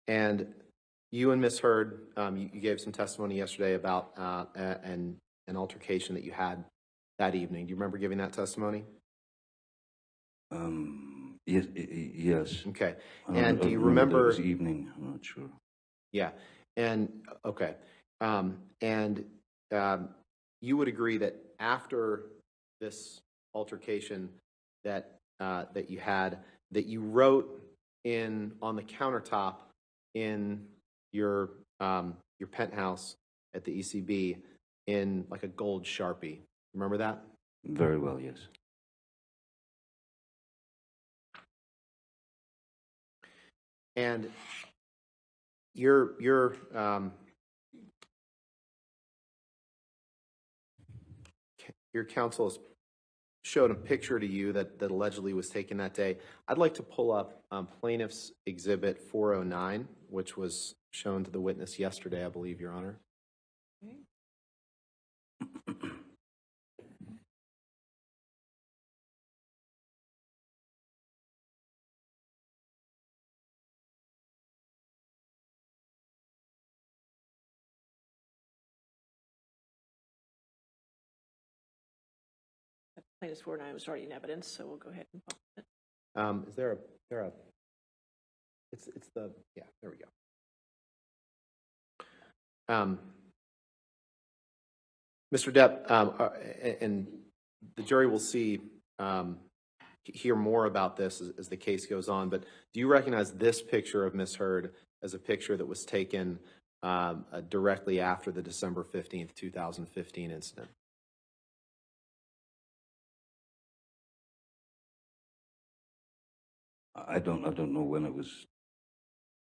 And you and Ms. Hurd, you gave some testimony yesterday about an altercation that you had that evening. Do you remember giving that testimony? Yes. Yes. Okay. And do you remember? It was evening. I'm not sure. Yeah. And okay. And you would agree that after this altercation that that you had, that you wrote on the countertop in your penthouse at the ECB in like a gold Sharpie. Remember that? Very well, yes. And your counsel has showed a picture to you that allegedly was taken that day. I'd like to pull up Plaintiff's Exhibit 409, which was shown to the witness yesterday, I believe, Your Honor. Okay. Plaintiff's 409 was already in evidence, so we'll go ahead and publish it. Is there a it's the, yeah, there we go. Mr. Depp, and the jury will hear more about this as the case goes on, but do you recognize this picture of Ms. Hurd as a picture that was taken directly after the December 15th, 2015 incident? I don't know when it was.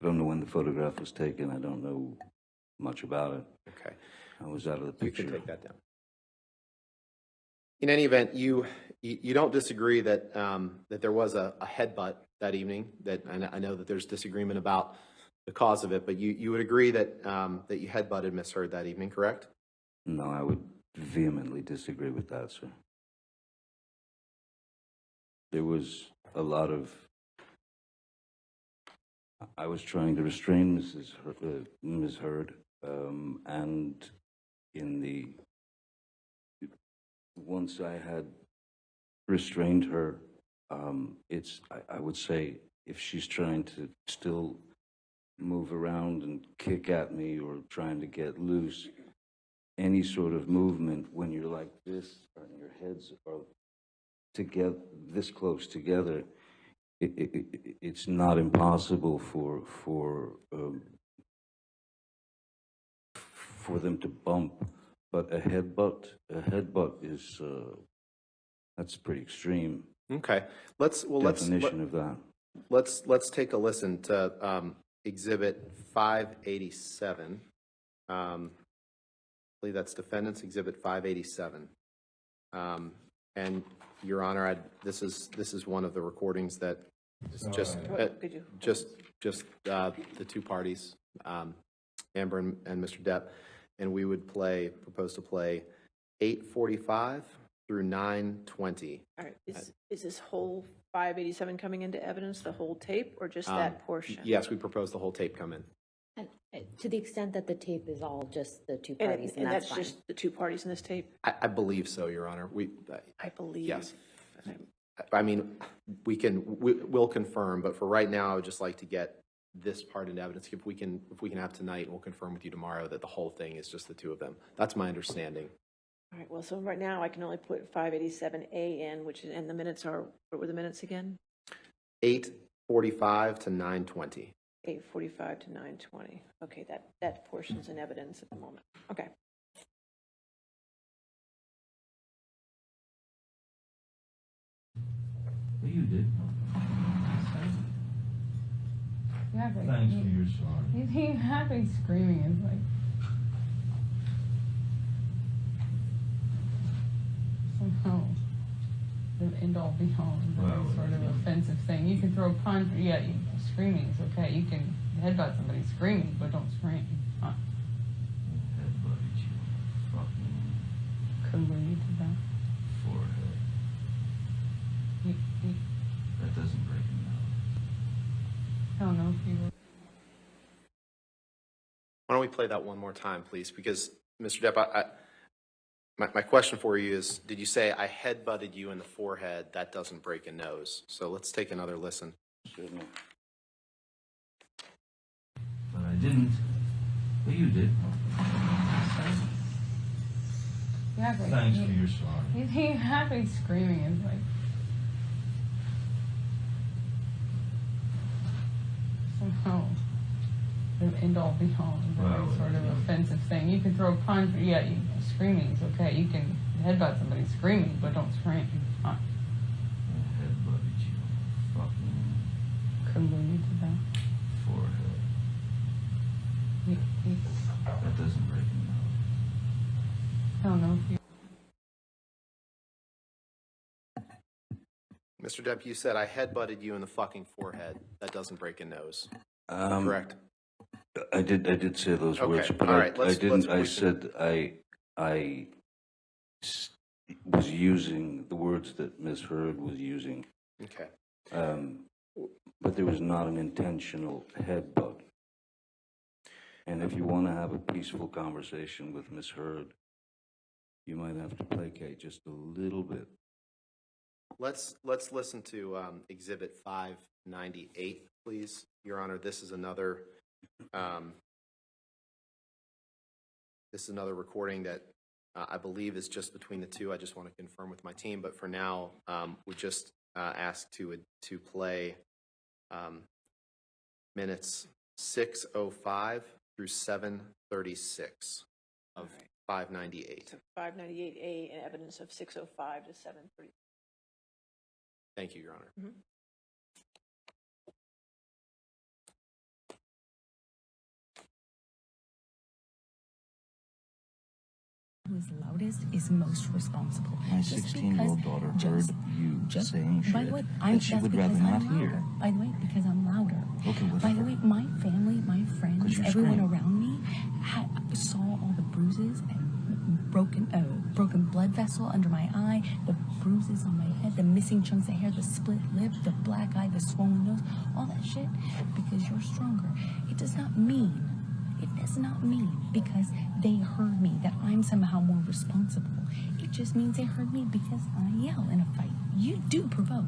I don't know when the photograph was taken. I don't know much about it. Okay. I was out of the picture. You can take that down. In any event, you don't disagree that that there was a headbutt that evening. That I know that there's disagreement about the cause of it, but you would agree that that you headbutted Ms. Hurd that evening, correct? No, I would vehemently disagree with that, sir. There was a lot of. I was trying to restrain Ms. Hurd, and once I had restrained her, I would say if she's trying to still move around and kick at me or trying to get loose, any sort of movement when you're like this and your heads are together, this close together, it's not impossible for them to bump, but a headbutt is that's pretty extreme. Okay, let's take a listen to Exhibit 587. I believe that's Defendant's Exhibit 587. And Your Honor, this is one of the recordings that is just the two parties, Amber and Mr. Depp, and we would propose to play 8:45 through 9:20. All right. Is this whole 587 coming into evidence, the whole tape, or just that portion? Yes, we propose the whole tape come in. And to the extent that the tape is all just the two parties, and that's fine. Just the two parties in this tape? I believe so, Your Honor. I believe. Yes. I mean, we'll confirm, but for right now, I would just like to get this part into evidence. If we can have tonight, we'll confirm with you tomorrow that the whole thing is just the two of them. That's my understanding. All right. Well, so right now I can only put 587A in, and the minutes are, what were the minutes again? 8:45 to 9:20. 8:45 to 9:20. Okay, that portion's in evidence at the moment. Okay. You did. Yeah, Thanks for your sorry. He's happy screaming. It's like somehow the end all be all is a sort of offensive thing. You can throw a punch, yeah, screaming is okay. You can headbutt somebody screaming, but don't scream. Headbutted you fucking Couldn't believe you did that. forehead. That doesn't break a nose. I don't know if you were. Why don't we play that one more time, please? Because, Mr. Depp, my question for you is, did you say I headbutted you in the forehead? That doesn't break a nose. So let's take another listen. Certainly. But I didn't. But you did. Yeah, like, Thanks for your sorry. he happy screaming. It's like somehow the end all be all. Well, Sort of offensive thing. You can throw a punch. Yeah, screaming is okay. You can headbutt somebody screaming, but don't scream. I headbutted you on the fucking Couldn't believe you did that. forehead. That doesn't break a nose. I don't know if you. Mr. Depp, you said I headbutted you in the fucking forehead. That doesn't break a nose. Correct? I did say those Okay, words, but all right, I let's- didn't. I we can- said I was using the words that Ms. Heard was using, Okay. but there was not an intentional headbutt. And if you want to have a peaceful conversation with Ms. Heard, you might have to placate just a little bit. Let's listen to Exhibit 598, please, Your Honor. This is another recording that I believe is just between the two. I just want to confirm with my team, but for now, we just ask to play minutes 6:05 through 7:36 of 598. 598A and evidence of 6:05 to 7:30. Thank you, Your Honor. Who is loudest is most responsible. My Just 16-year-old because- daughter just- heard you just- saying shit by the way, that she that's would because rather not I'm hear. louder. By the way, because I'm louder. Okay, By whatever. the way, my family, my 'Cause friends, you everyone scream. around me saw all the bruises and broken blood vessel under my eye, the bruises on my head, the missing chunks of hair, the split lip, the black eye, the swollen nose, all that shit because you're stronger. It does not mean because they heard me that I'm somehow more responsible. It just means they heard me because I yell in a fight. You do provoke.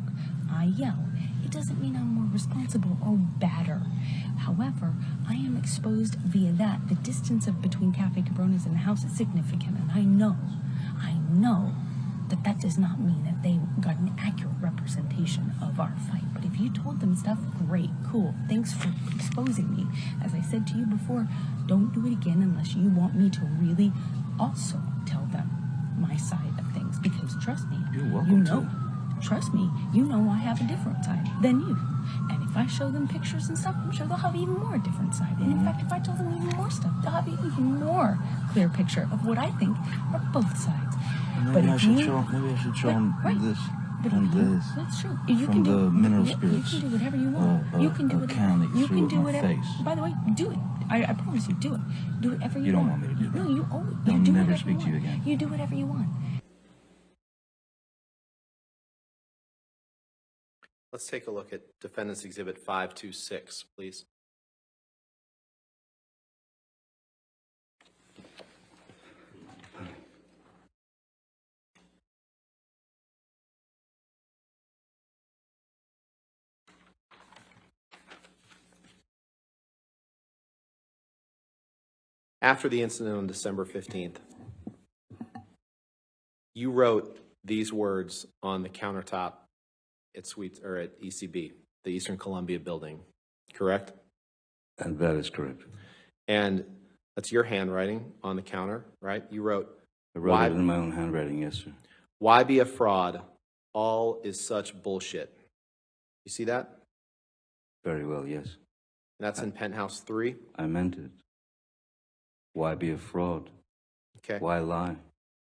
I yell. It doesn't mean I'm more responsible or badder. However, I am exposed via that. The distance between Cafe Cabrones and the house is significant, and I know that does not mean that they got an accurate representation of our fight. But if you told them stuff, great, cool. Thanks for exposing me. As I said to you before, don't do it again unless you want me to really also tell them my side of things. Because trust me, You're welcome to. Trust me, you know I have a different side than you. And if I show them pictures and stuff, I'm sure they'll have even more different side. And in fact, if I tell them even more stuff, they'll have an even more clear picture of what I think are both sides. Maybe I if should you- show them right. this But and if you- this. That's true. You from can do the mineral you spirits, can do whatever you want. You can do whatever can that you threw can at do my whatever. face. By the way, do it. I promise you, do it. Do whatever you, You don't want. want me to do that. No, you always I'll you do never whatever speak you to you want. again. You do whatever you want. Let's take a look at Defendant's Exhibit 526, please. After the incident on December 15th, you wrote these words on the countertop at ECB, the Eastern Columbia building, correct? And that is correct. And that's your handwriting on the counter, right? You wrote, I wrote Why- it in my own handwriting, yes, sir. "Why be a fraud? All is such bullshit." You see that? And Very well, yes. that's in Penthouse 3, I meant it. Why be a fraud? okay? Why lie?